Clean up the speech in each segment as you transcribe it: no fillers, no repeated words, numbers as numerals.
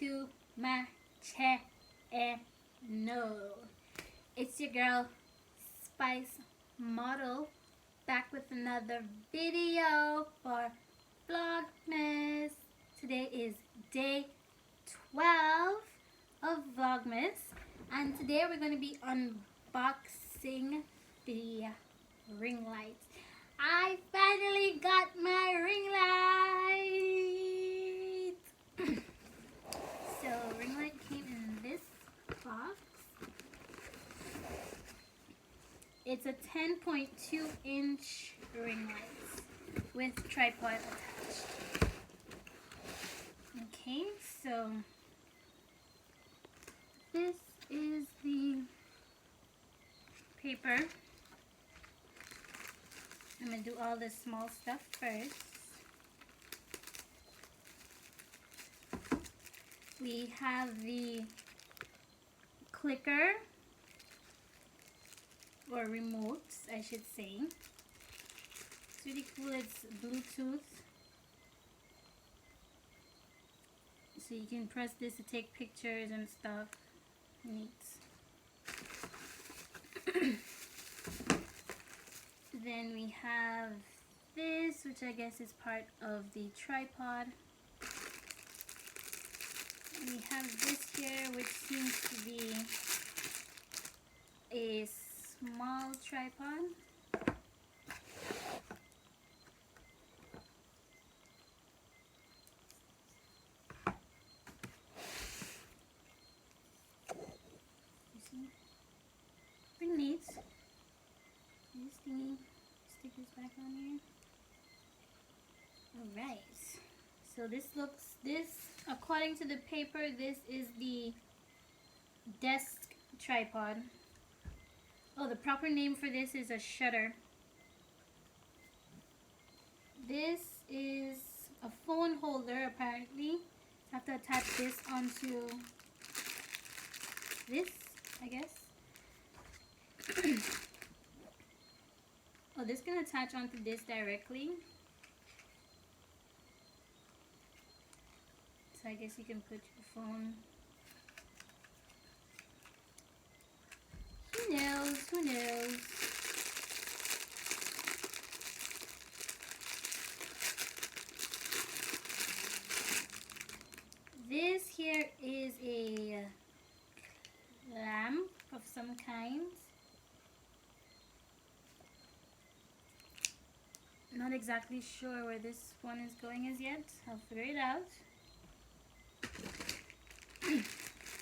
to my channel. It's your girl Spice Model back with another video for Vlogmas. Today is day 12 of Vlogmas, and today we're going to be unboxing the ring lights. I finally got my ring light. So ring light came in this box. It's a 10.2 inch ring light with tripod attached. Okay, so this is the paper. I'm going to do all the small stuff first. We have the clicker, or remote, I should say. It's really cool. It's Bluetooth. So you can press this to take pictures and stuff. Neat. Then we have this, which I guess is part of the tripod. We have this here, which seems to be a small tripod. You see? Pretty neat. This thingy, stick this back on here. Alright. So this according to the paper, this is the desk tripod. Oh, the proper name for this is a shutter. This is a phone holder, apparently. You have to attach this onto this, I guess. Oh, this can attach onto this directly. So I guess you can put your phone. Who knows? Who knows? This here is a lamp of some kind. Not exactly sure where this one is going as yet. I'll figure it out.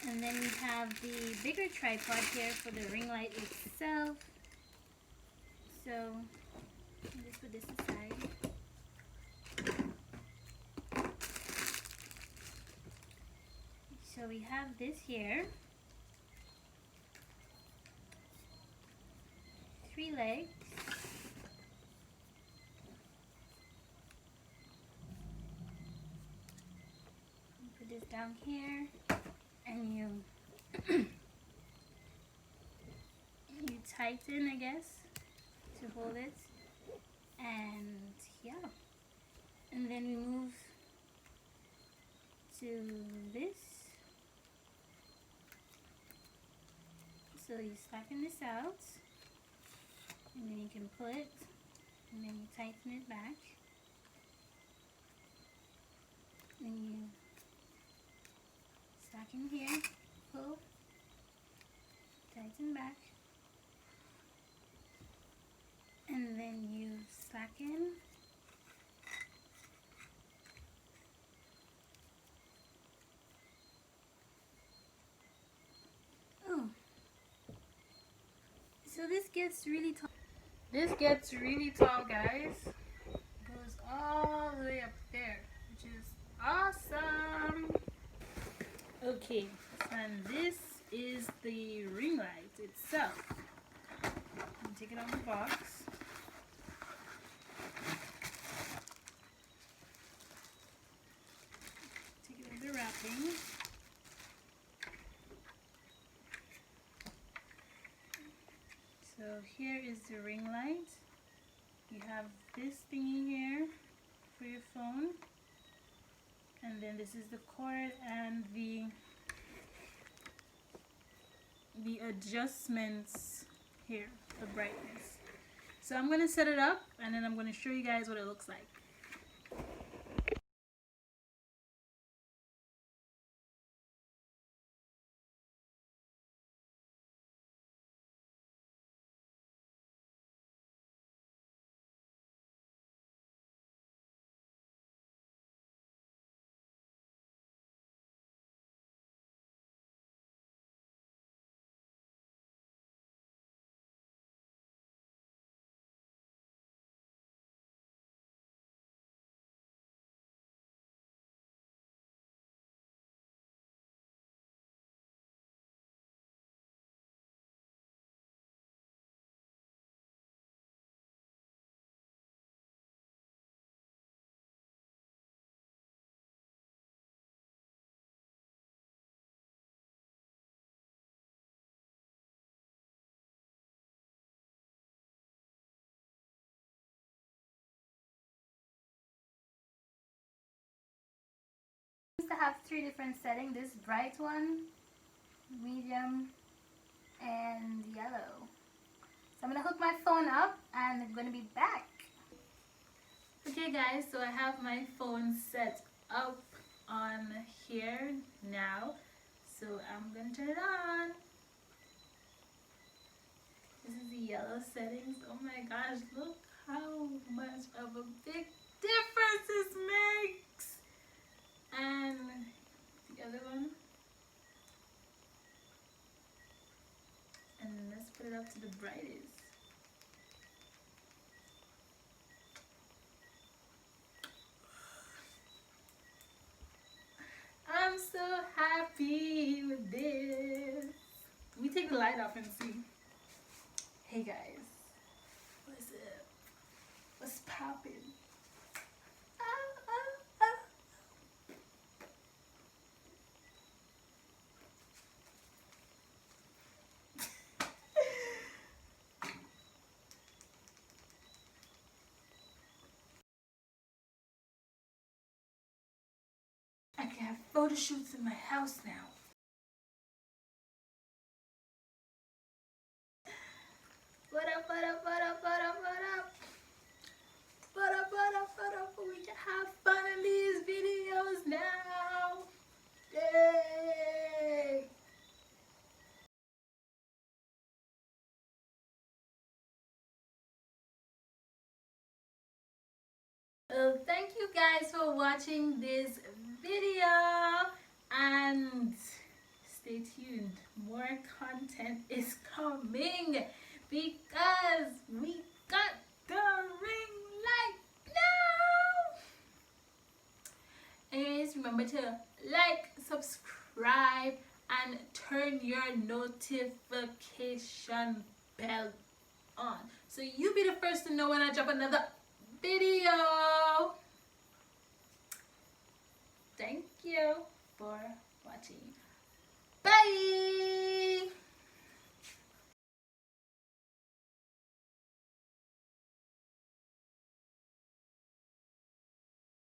And then we have the bigger tripod here for the ring light itself. So I'll just put this aside. So we have this here. 3 legs. Put this down here. And you tighten, I guess, to hold it, and yeah, and then we move to this. So you slacken this out, and then you can pull it, and then you tighten it back, and you slacken here, pull, tighten back, and then you slacken, oh, so this gets really tall. This gets really tall, guys. It goes all the way up there, which is awesome. Okay, and this is the ring light itself. I'll take it out of the box. Take it out of the wrapping. So here is the ring light. You have this thingy here for your phone. And then this is the cord and the adjustments here, the brightness. So I'm gonna set it up and then I'm gonna show you guys what it looks like. To have 3 different settings: this bright one, medium, and yellow. So I'm gonna hook my phone up and I'm gonna be back. Okay guys, so I have my phone set up on here now, so I'm gonna turn it on. This is the yellow settings. Oh my gosh, look how much of a big difference this makes. And the other one, and let's put it up to the brightest. I'm so happy with this. Let me take the light off and see. Hey guys, what's up? What's poppin'? I can have photo shoots in my house now. What up, what up, what up, what up, what up? What up, what up, what up? We can have fun in these videos now. Yay! Well, thank you guys for watching this video and stay tuned. More content is coming because we got the ring light now. Anyways, remember to like, subscribe, and turn your notification bell on so you'll be the first to know when I drop another video. Thank you for watching. Bye.